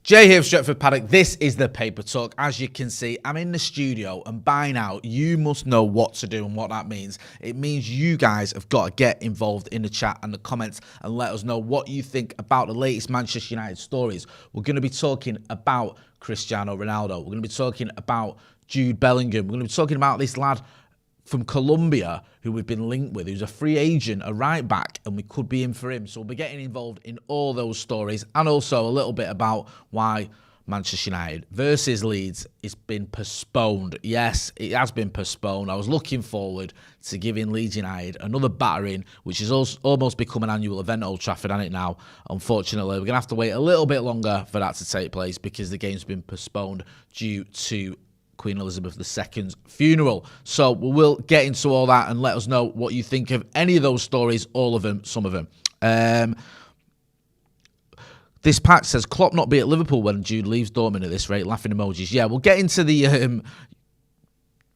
Jay here, Stretford, Paddock. This is the Paper Talk. As you can see, I'm in the studio, and by now, you must know what to do and what that means. It means you guys have got to get involved in the chat and the comments and let us know what you think about the latest Manchester United stories. We're going to be talking about Cristiano Ronaldo. We're going to be talking about Jude Bellingham. We're going to be talking about this lad from Colombia who we've been linked with, who's a free agent, a right back, and we could be in for him. So we'll be getting involved in all those stories, and also a little bit about why Manchester United versus Leeds has been postponed. Yes, it has been postponed. I was looking forward to giving Leeds United another battering, which has almost become an annual event at Old Trafford, hasn't it now? Unfortunately, we're going to have to wait a little bit longer for that to take place because the game's been postponed due to Queen Elizabeth II's funeral. So we will get into all that and let us know what you think of any of those stories, all of them, some of them. This pack says, Klopp not be at Liverpool when Jude leaves Dortmund at this rate. Laughing emojis. Yeah, we'll get into the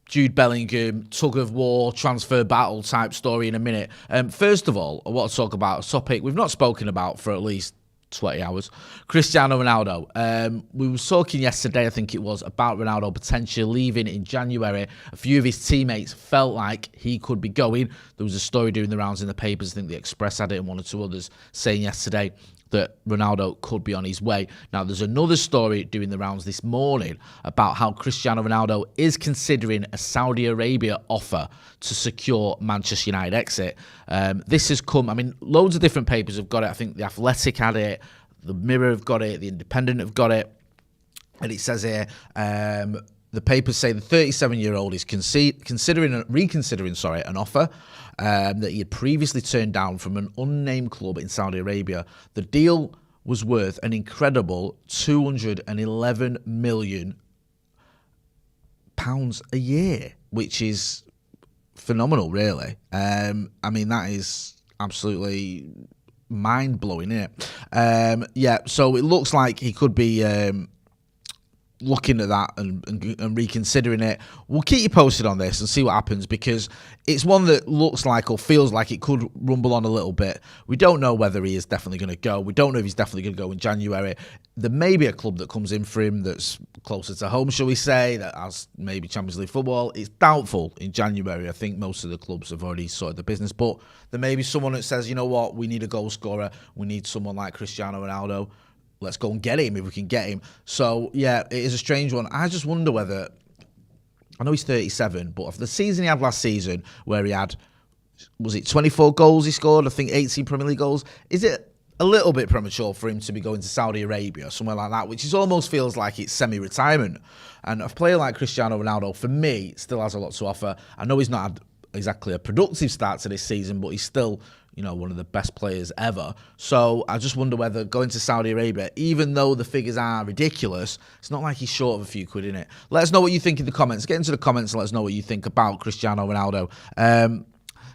Jude Bellingham tug-of-war transfer battle type story in a minute. First of all, I want to talk about a topic we've not spoken about for at least 20 hours. Cristiano Ronaldo. We were talking yesterday, I think it was, about Ronaldo potentially leaving in January. A few of his teammates felt like he could be going. There was a story doing the rounds in the papers. I think the Express had it and one or two others saying yesterday that Ronaldo could be on his way. Now, there's another story doing the rounds this morning about how Cristiano Ronaldo is considering a Saudi Arabia offer to secure Manchester United exit. This has come, I mean, loads of different papers have got it. I think The Athletic had it, The Mirror have got it, The Independent have got it. And it says here, the papers say the 37-year-old is reconsidering an offer that he had previously turned down from an unnamed club in Saudi Arabia. The deal was worth an incredible £211 million a year, which is phenomenal, really. I mean, that is absolutely mind-blowing, isn't it? Yeah, so it looks like he could be looking at that and reconsidering it. We'll keep you posted on this and see what happens, because it's one that looks like or feels like it could rumble on a little bit. We don't know whether he is definitely going to go. We don't know if he's definitely going to go in January. There may be a club that comes in for him that's closer to home, shall we say, that has maybe Champions League football. It's doubtful in January. I think most of the clubs have already sorted the business, but there may be someone that says, you know what, we need a goal scorer. We need someone like Cristiano Ronaldo. Let's go and get him if we can get him. So, yeah, it is a strange one. I just wonder whether, I know he's 37, but the season he had last season where he had, was it 24 goals he scored? I think 18 Premier League goals. Is it a little bit premature for him to be going to Saudi Arabia or somewhere like that, which is almost feels like it's semi-retirement? And a player like Cristiano Ronaldo, for me, still has a lot to offer. I know he's not had exactly a productive start to this season, but he's still, you know, one of the best players ever. So I just wonder whether going to Saudi Arabia, even though the figures are ridiculous, it's not like he's short of a few quid in it. Let us know what you think in the comments. Get into the comments and let us know what you think about Cristiano Ronaldo.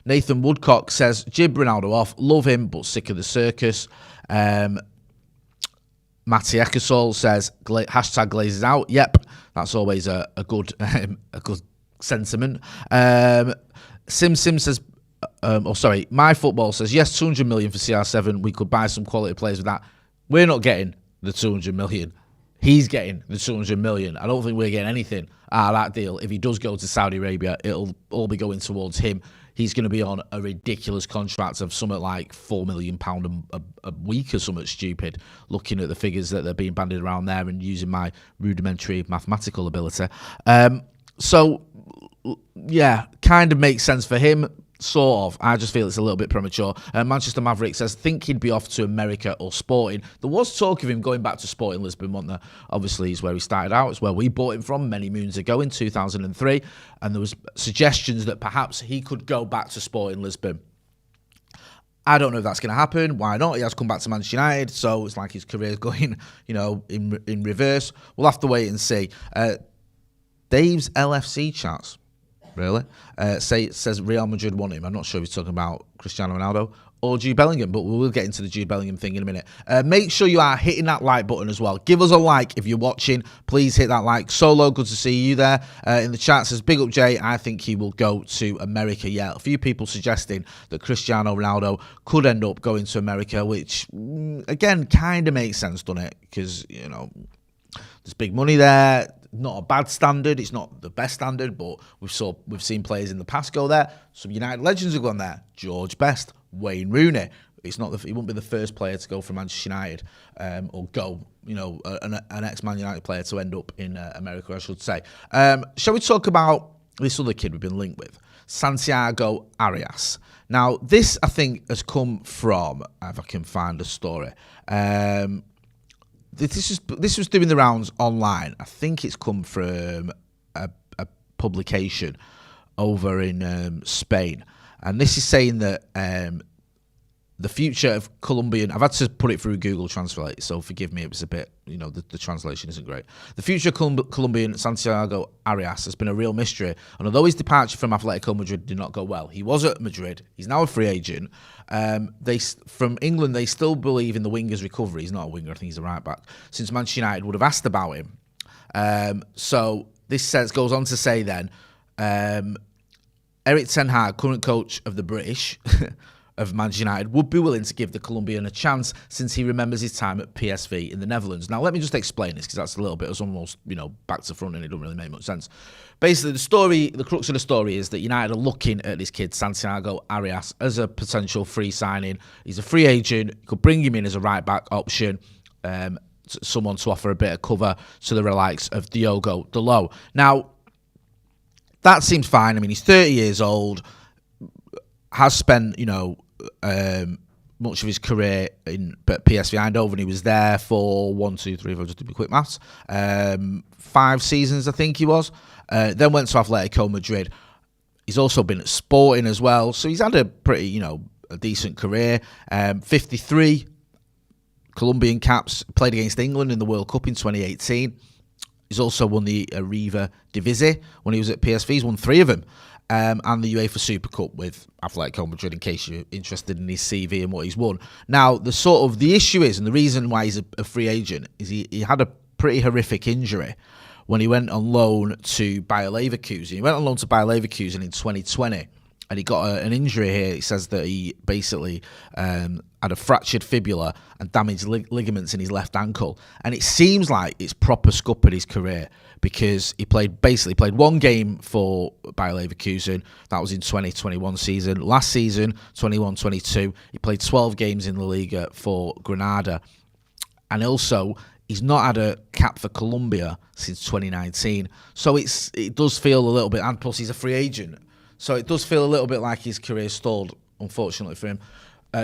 Nathan Woodcock says, jib Ronaldo off. Love him, but sick of the circus. Matty Ekasol says, hashtag Glazes out. Yep, that's always a good sentiment. Sim says, My Football says, yes, 200 million for CR7. We could buy some quality players with that. We're not getting the 200 million. He's getting the 200 million. I don't think we're getting anything out of that deal. If he does go to Saudi Arabia, it'll all be going towards him. He's going to be on a ridiculous contract of something like £4 million a week or something stupid, looking at the figures that are being bandied around there and using my rudimentary mathematical ability. So, yeah, kind of makes sense for him. Sort of. I just feel it's a little bit premature. Manchester Maverick says, think he'd be off to America or Sporting. There was talk of him going back to Sporting Lisbon, wasn't there? Obviously, it's where he started out. It's where we bought him from many moons ago in 2003. And there was suggestions that perhaps he could go back to Sporting Lisbon. I don't know if that's going to happen. Why not? He has come back to Manchester United, so it's like his career's going, you know, in reverse. We'll have to wait and see. Dave's LFC chats. Really? Says Real Madrid want him. I'm not sure if he's talking about Cristiano Ronaldo or Jude Bellingham, but we will get into the Jude Bellingham thing in a minute. Make sure you are hitting that like button as well. Give us a like if you're watching. Please hit that like. Solo, good to see you there. In the chat says, big up Jay, I think he will go to America. Yeah, a few people suggesting that Cristiano Ronaldo could end up going to America, which, again, kind of makes sense, doesn't it? Because, you know, there's big money there. Not a bad standard. It's not the best standard, but we've seen players in the past go there. Some United legends have gone there. George Best, Wayne Rooney. He won't be the first player to go from Manchester United or go, you know, an ex-Man United player to end up in America, I should say. Shall we talk about this other kid we've been linked with, Santiago Arias? Now, this, I think, has come from, if I can find the story, this was doing the rounds online. I think it's come from a publication over in Spain. And this is saying that the future of Colombian... I've had to put it through Google Translate, so forgive me, it was a bit... You know, the translation isn't great. The future of Colombian Santiago Arias has been a real mystery. And although his departure from Atletico Madrid did not go well, he was at Madrid. He's now a free agent. From England, they still believe in the winger's recovery. He's not a winger, I think he's a right-back. Since Manchester United would have asked about him. So this goes on to say then... Erik ten Hag, current coach of the British... of Manchester United, would be willing to give the Colombian a chance since he remembers his time at PSV in the Netherlands. Now, let me just explain this because that's a little bit, it's almost, you know, back to front and it doesn't really make much sense. Basically, the crux of the story is that United are looking at this kid, Santiago Arias, as a potential free signing. He's a free agent. You could bring him in as a right-back option, someone to offer a bit of cover to the likes of Diogo Dalot. Now, that seems fine. I mean, he's 30 years old, has spent, you know, much of his career in PSV Eindhoven. He was there for 1, 2, 3, if I just do quick maths, 5 seasons, I think he was. Then went to Atletico Madrid. He's also been at Sporting as well, so he's had a pretty, you know, a decent career. 53 Colombian caps, played against England in the World Cup in 2018. He's also won the Arriva Divisi when he was at PSV. He's won 3 of them. And the UEFA Super Cup with Atletico Madrid, in case you're interested in his CV and what he's won. Now, the issue is, and the reason why he's a free agent, is he had a pretty horrific injury when he went on loan to Bayer Leverkusen. He went on loan to Bayer Leverkusen in 2020, and he got an injury here. It says that he basically had a fractured fibula and damaged ligaments in his left ankle. And it seems like it's proper scuppered his career, because he played 1 game for Bayer Leverkusen. That was in 2021 season. Last season, 21-22, he played 12 games in La Liga for Granada. And also, he's not had a cap for Colombia since 2019. So it does feel a little bit, and plus he's a free agent. So it does feel a little bit like his career stalled, unfortunately for him,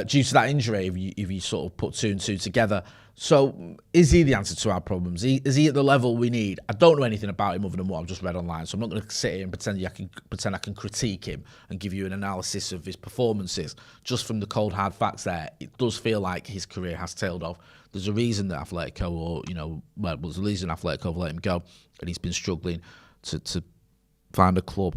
due to that injury, if you sort of put 2 and 2 together. So is he the answer to our problems? Is he at the level we need? I don't know anything about him other than what I've just read online, so I'm not going to sit here and pretend I can critique him and give you an analysis of his performances. Just from the cold hard facts there, it does feel like his career has tailed off. There's a reason that Atletico, there's a reason Atletico have let him go, and he's been struggling to find a club.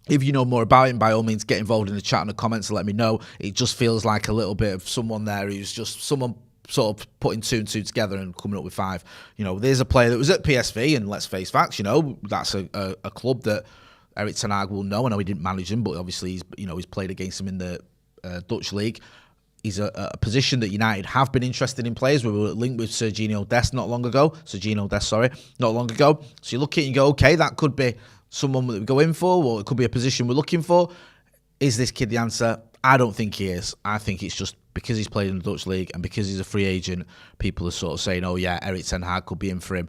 If you know more about him, by all means, get involved in the chat and the comments and let me know. It just feels like a little bit of someone there who's just someone sort of putting 2 and 2 together and coming up with 5. You know, there's a player that was at PSV, and let's face facts, you know, that's a club that Erik ten Hag will know. I know he didn't manage him, but obviously he's played against him in the Dutch league. He's a position that United have been interested in players. We were linked with Serginho Dest not long ago. So you look at it and go, okay, that could be someone that we go in for, or it could be a position we're looking for. Is this kid the answer? I don't think he is. I think it's just because he's played in the Dutch league and because he's a free agent, people are sort of saying, oh yeah, Erik ten Hag could be in for him.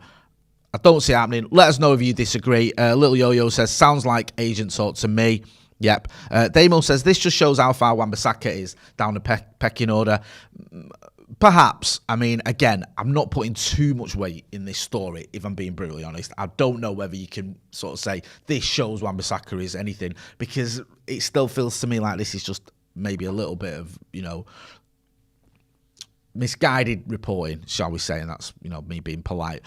I don't see it happening. Let us know if you disagree. Little Yo-Yo says, sounds like agent talk to me. Yep. Damo says, this just shows how far Wan-Bissaka is down the pecking order. Perhaps. I mean, again, I'm not putting too much weight in this story, if I'm being brutally honest. I don't know whether you can sort of say this shows Wan-Bissaka is anything, because it still feels to me like this is just maybe a little bit of, misguided reporting, shall we say, and that's, me being polite.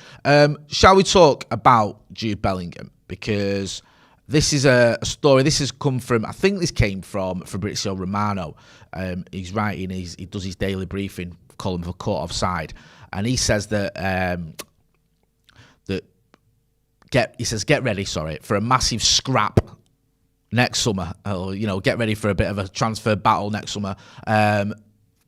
Shall we talk about Jude Bellingham? Because This is a story. This has come from, I think this came from Fabrizio Romano. He's writing, he does his daily briefing column for Caught Offside. And he says that, get ready, for a massive scrap next summer. Get ready for a bit of a transfer battle next summer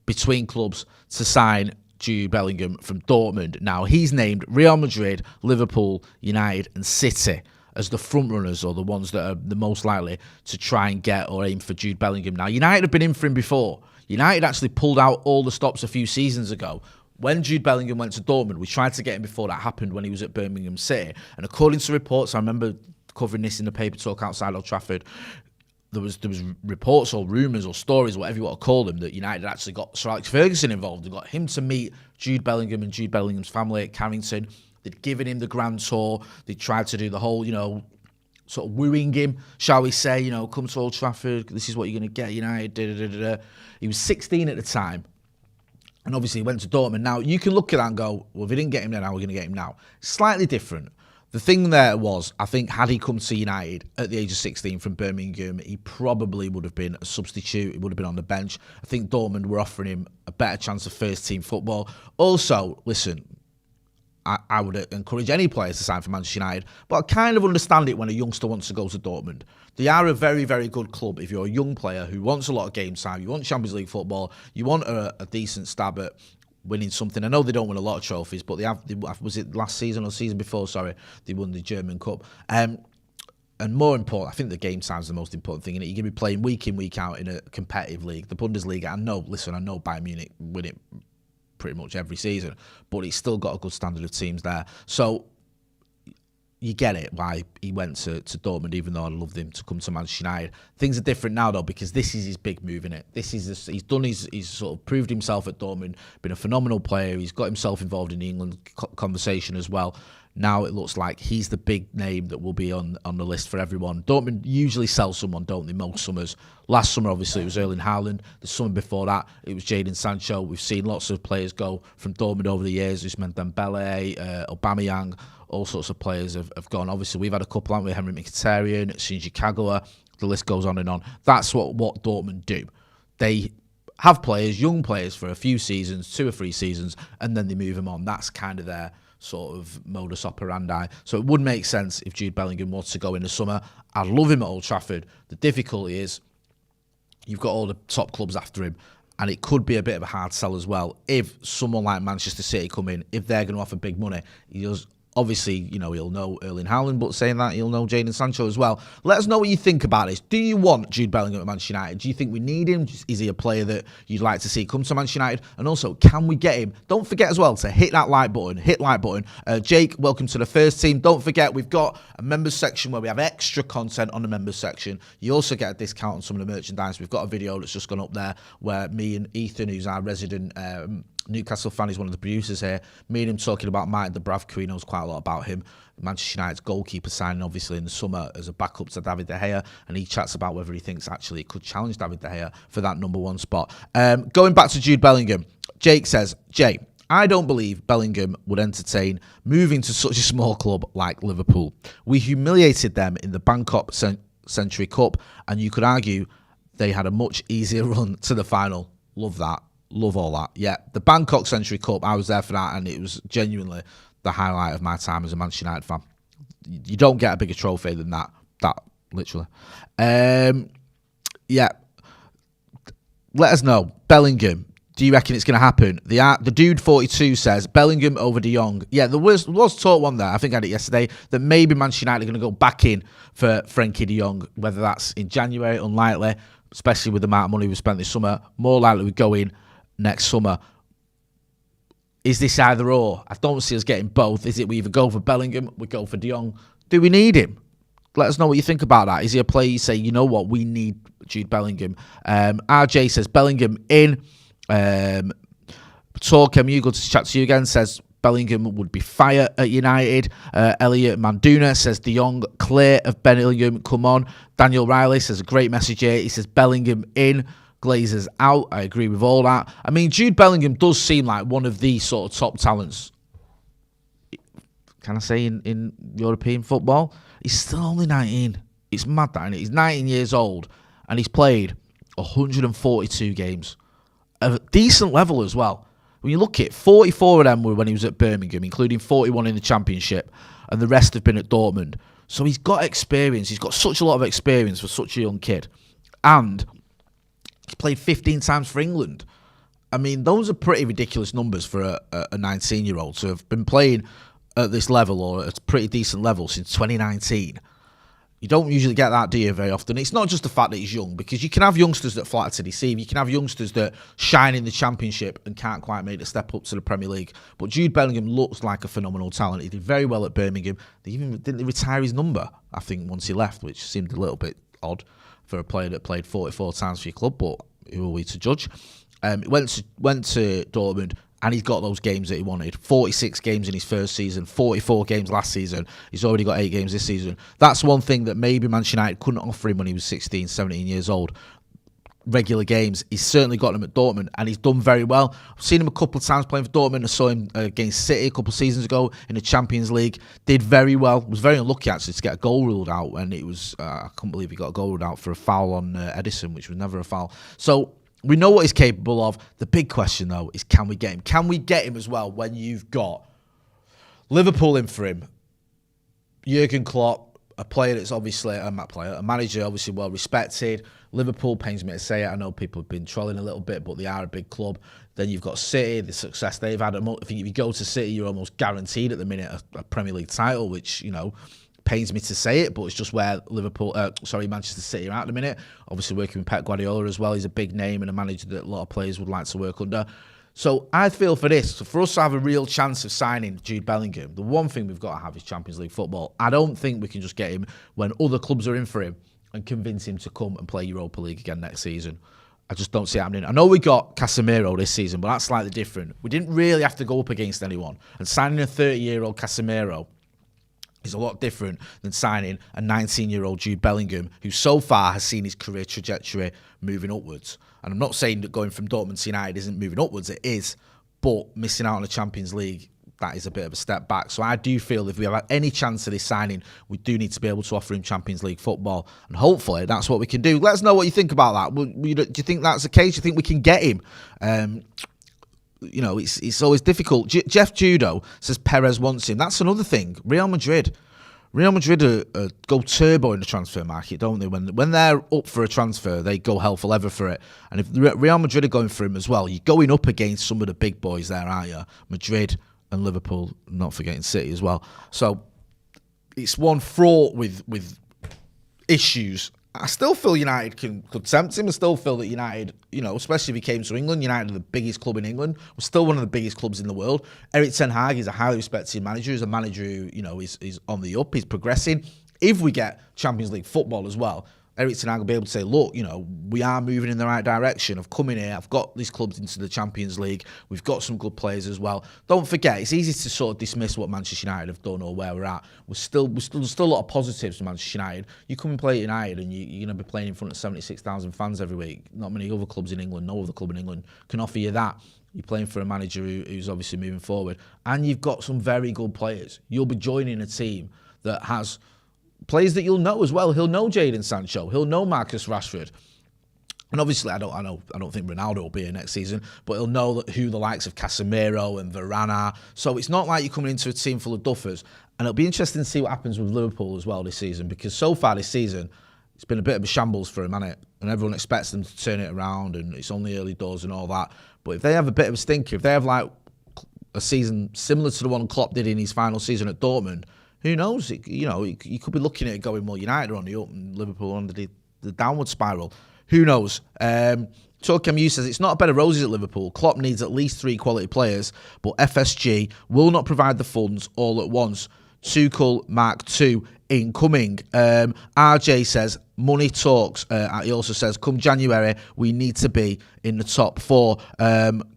between clubs to sign Jude Bellingham from Dortmund. Now, he's named Real Madrid, Liverpool, United and City as the front runners, or the ones that are the most likely to try and get or aim for Jude Bellingham. Now, United have been in for him before. United actually pulled out all the stops a few seasons ago. When Jude Bellingham went to Dortmund, we tried to get him before that happened when he was at Birmingham City. And according to reports, I remember covering this in the paper talk outside Old Trafford, there was reports or rumours or stories, whatever you want to call them, that United actually got Sir Alex Ferguson involved. They got him to meet Jude Bellingham and Jude Bellingham's family at Carrington. They'd given him the grand tour. They tried to do the whole, sort of wooing him, shall we say, come to Old Trafford, this is what you're going to get, United, He was 16 at the time. And obviously he went to Dortmund. Now, you can look at that and go, well, if we didn't get him then, how are we going to get him now? Slightly different. The thing there was, I think, had he come to United at the age of 16 from Birmingham, he probably would have been a substitute. He would have been on the bench. I think Dortmund were offering him a better chance of first-team football. Also, listen, I would encourage any players to sign for Manchester United, but I kind of understand it when a youngster wants to go to Dortmund. They are a very, very good club if you're a young player who wants a lot of game time, you want Champions League football, you want a decent stab at winning something. I know they don't win a lot of trophies, but was it last season or season before, they won the German Cup. And more important, I think the game time is the most important thing. You're going to be playing week in, week out in a competitive league. The Bundesliga, I know Bayern Munich win it pretty much every season, but he's still got a good standard of teams there. So you get it why he went to Dortmund, even though I loved him to come to Manchester United. Things are different now though, because this is his big move, innit? He's sort of proved himself at Dortmund, been a phenomenal player. He's got himself involved in the England conversation as well. Now it looks like he's the big name that will be on the list for everyone. Dortmund usually sell someone, don't they, most summers. Last summer, obviously, it was Erling Haaland. The summer before that, it was Jadon Sancho. We've seen lots of players go from Dortmund over the years. Ousmane Dembele, Aubameyang, all sorts of players have gone. Obviously, we've had a couple, haven't we? Henry Mkhitaryan, Shinji Kagawa. The list goes on and on. That's what Dortmund do. They have players, young players, for a few seasons, 2 or 3 seasons, and then they move them on. That's kind of their sort of modus operandi. So it would make sense if Jude Bellingham wants to go in the summer. I'd love him at Old Trafford. The difficulty is you've got all the top clubs after him, and it could be a bit of a hard sell as well. If someone like Manchester City come in, if they're going to offer big money, obviously, he'll know Erling Haaland, but saying that, he'll know Jadon Sancho as well. Let us know what you think about this. Do you want Jude Bellingham at Manchester United? Do you think we need him? Is he a player that you'd like to see come to Manchester United? And also, can we get him? Don't forget as well to hit that like button. Jake, welcome to the first team. Don't forget, we've got a members section where we have extra content on the members section. You also get a discount on some of the merchandise. We've got a video that's just gone up there where me and Ethan, who's our resident Newcastle fan, is one of the producers here. Me and him talking about Martin Dubravka. He knows quite a lot about him. Manchester United's goalkeeper signing, obviously, in the summer as a backup to David De Gea, and he chats about whether he thinks actually it could challenge David De Gea for that number 1 spot. Going back to Jude Bellingham, Jake says, Jay, I don't believe Bellingham would entertain moving to such a small club like Liverpool. We humiliated them in the Bangkok Century Cup, and you could argue they had a much easier run to the final. Love that. Love all that. Yeah, the Bangkok Century Cup, I was there for that, and it was genuinely the highlight of my time as a Manchester United fan. You don't get a bigger trophy than that. Literally. Yeah. Let us know. Bellingham, do you reckon it's going to happen? The dude 42 says Bellingham over De Jong. Yeah, there was talk one there, I think I had it yesterday, that maybe Manchester United are going to go back in for Frenkie De Jong, whether that's in January, unlikely, especially with the amount of money we spent this summer. More likely we go in next summer. Is this either or? I don't see us getting both. Is it we either go for Bellingham, we go for De Jong? Do we need him? Let us know what you think about that. Is he a player you say, you know what, we need Jude Bellingham? RJ says Bellingham in. Talk MU, good to chat to you again, says Bellingham would be fire at United. Elliot Manduna says De Jong clear of Bellingham, come on. Daniel Riley says a great message here. He says Bellingham in, Glazers out. I agree with all that. I mean, Jude Bellingham does seem like one of the sort of top talents, can I say, in European football. He's still only 19. It's mad, that, isn't it? He's 19 years old, and he's played 142 games. At a decent level as well. When you look at it, 44 of them were when he was at Birmingham, including 41 in the Championship, and the rest have been at Dortmund. So he's got experience. He's got such a lot of experience for such a young kid. And he's played 15 times for England. I mean, those are pretty ridiculous numbers for a 19-year-old to have been playing at this level, or at a pretty decent level, since 2019. You don't usually get that, do you, very often? It's not just the fact that he's young, because you can have youngsters that flatter to deceive. You can have youngsters that shine in the Championship and can't quite make the step up to the Premier League. But Jude Bellingham looks like a phenomenal talent. He did very well at Birmingham. They even didn't retire his number, I think, once he left, which seemed a little bit odd for a player that played 44 times for your club, but who are we to judge? Went to Dortmund, and he's got those games that he wanted. 46 games in his first season, 44 games last season. He's already got 8 games this season. That's one thing that maybe Manchester United couldn't offer him when he was 16, 17 years old. Regular games. He's certainly got them at Dortmund, and he's done very well. I've seen him a couple of times playing for Dortmund. I saw him against City a couple of seasons ago in the Champions League. Did very well. Was very unlucky, actually, to get a goal ruled out, and it was, I couldn't believe he got a goal ruled out for a foul on Edison, which was never a foul. So we know what he's capable of. The big question, though, is can we get him? Can we get him as well when you've got Liverpool in for him? Jurgen Klopp, a player that's obviously a manager, obviously well respected. Liverpool, pains me to say it. I know people have been trolling a little bit, but they are a big club. Then you've got City, the success they've had. I think if you go to City, you're almost guaranteed at the minute a Premier League title, which, you know, pains me to say it, but it's just where Manchester City are at the minute. Obviously working with Pep Guardiola as well. He's a big name and a manager that a lot of players would like to work under. So I feel for this, so for us to have a real chance of signing Jude Bellingham, the one thing we've got to have is Champions League football. I don't think we can just get him when other clubs are in for him and convince him to come and play Europa League again next season. I just don't see it happening. I know we got Casemiro this season, but that's slightly different. We didn't really have to go up against anyone. And signing a 30-year-old Casemiro is a lot different than signing a 19-year-old Jude Bellingham, who so far has seen his career trajectory moving upwards. And I'm not saying that going from Dortmund to United isn't moving upwards. It is. But missing out on the Champions League, that is a bit of a step back. So I do feel if we have any chance of this signing, we do need to be able to offer him Champions League football. And hopefully that's what we can do. Let us know what you think about that. Do you think that's the case? Do you think we can get him? You know, it's always difficult. Jeff Judo says Perez wants him. That's another thing. Real Madrid go turbo in the transfer market, don't they? When they're up for a transfer, they go hell for leather for it. And if Real Madrid are going for him as well, you're going up against some of the big boys there, aren't you? Madrid and Liverpool, not forgetting City as well. So it's one fraught with issues. I still feel United could tempt him. I still feel that United, you know, especially if he came to England, United are the biggest club in England. We're still one of the biggest clubs in the world. Erik ten Hag is a highly respected manager. He's a manager who, you know, is on the up. He's progressing. If we get Champions League football as well, Erik ten Hag will be able to say, look, you know, we are moving in the right direction. I've come in here. I've got these clubs into the Champions League. We've got some good players as well. Don't forget, it's easy to sort of dismiss what Manchester United have done or where we're at. There's still a lot of positives to Manchester United. You come and play at United and you're going to be playing in front of 76,000 fans every week. Not many other clubs in England, no other club in England can offer you that. You're playing for a manager who's obviously moving forward. And you've got some very good players. You'll be joining a team that has players that you'll know as well. He'll know Jadon Sancho. He'll know Marcus Rashford. And obviously, I don't think Ronaldo will be here next season, but he'll know who the likes of Casemiro and Varane are. So it's not like you're coming into a team full of duffers. And it'll be interesting to see what happens with Liverpool as well this season, because so far this season, it's been a bit of a shambles for him, hasn't it? And everyone expects them to turn it around, and it's only early doors and all that. But if they have a bit of a stinker, if they have like a season similar to the one Klopp did in his final season at Dortmund, who knows? You could be looking at it going, well, United are on the up and Liverpool on the downward spiral. Who knows? Torquem U says, it's not a bed of roses at Liverpool. Klopp needs at least 3 quality players, but FSG will not provide the funds all at once. Tuchel Mark II incoming. RJ says, money talks. He also says, come January, we need to be in the top 4.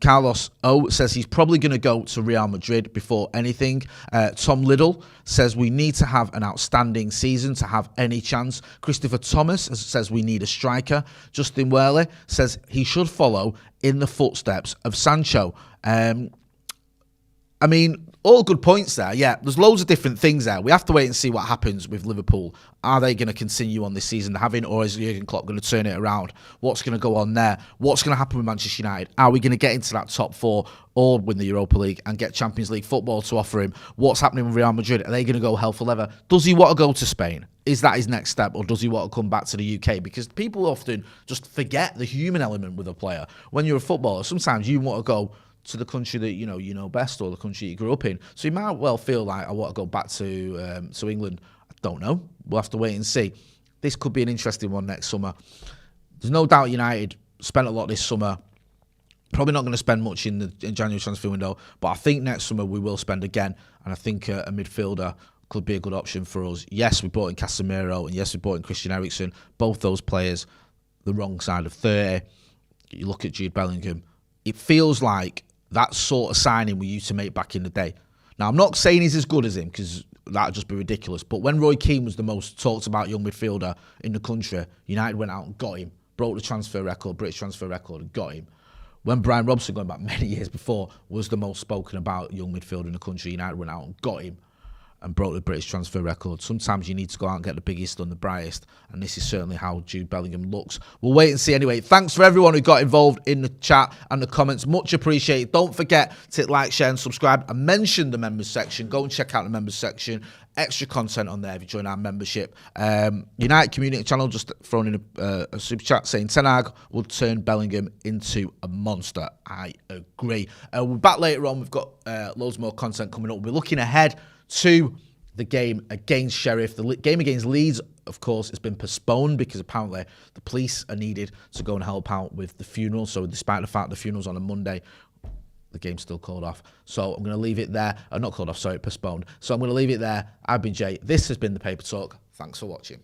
Carlos O says he's probably going to go to Real Madrid before anything. Tom Liddell says we need to have an outstanding season to have any chance. Christopher Thomas says we need a striker. Justin Worley says he should follow in the footsteps of Sancho. I mean, all good points there. Yeah, there's loads of different things there. We have to wait and see what happens with Liverpool. Are they going to continue on this season having, or is Jurgen Klopp going to turn it around? What's going to go on there? What's going to happen with Manchester United? Are we going to get into that top 4 or win the Europa League and get Champions League football to offer him? What's happening with Real Madrid? Are they going to go hell for leather? Does he want to go to Spain? Is that his next step, or does he want to come back to the UK? Because people often just forget the human element with a player. When you're a footballer, sometimes you want to go to the country that you know best, or the country you grew up in. So you might well feel like, I want to go back to England. I don't know. We'll have to wait and see. This could be an interesting one next summer. There's no doubt United spent a lot this summer. Probably not going to spend much in the January transfer window, but I think next summer we will spend again, and I think a midfielder could be a good option for us. Yes, we bought in Casemiro, and yes, we bought in Christian Eriksen. Both those players, the wrong side of 30. You look at Jude Bellingham, it feels like that sort of signing we used to make back in the day. Now, I'm not saying he's as good as him, because that would just be ridiculous, but when Roy Keane was the most talked about young midfielder in the country, United went out and got him, broke the transfer record, British transfer record, and got him. When Brian Robson, going back many years before, was the most spoken about young midfielder in the country, United went out and got him and broke the British transfer record. Sometimes you need to go out and get the biggest and the brightest, and this is certainly how Jude Bellingham looks. We'll wait and see anyway. Thanks for everyone who got involved in the chat and the comments. Much appreciated. Don't forget to like, share and subscribe, and mention the members section. Go and check out the members section. Extra content on there if you join our membership. United Community Channel just thrown in a super chat saying Ten Hag will turn Bellingham into a monster. I agree. We'll be back later on. We've got loads more content coming up. We'll be looking ahead to the game against Sheriff. The game against Leeds, of course, has been postponed because apparently the police are needed to go and help out with the funeral. So despite the fact the funeral's on a Monday, the game's still called off. So I'm going to leave it there. Not called off, sorry, postponed. So I'm going to leave it there. I've been Jay. This has been The Paper Talk. Thanks for watching.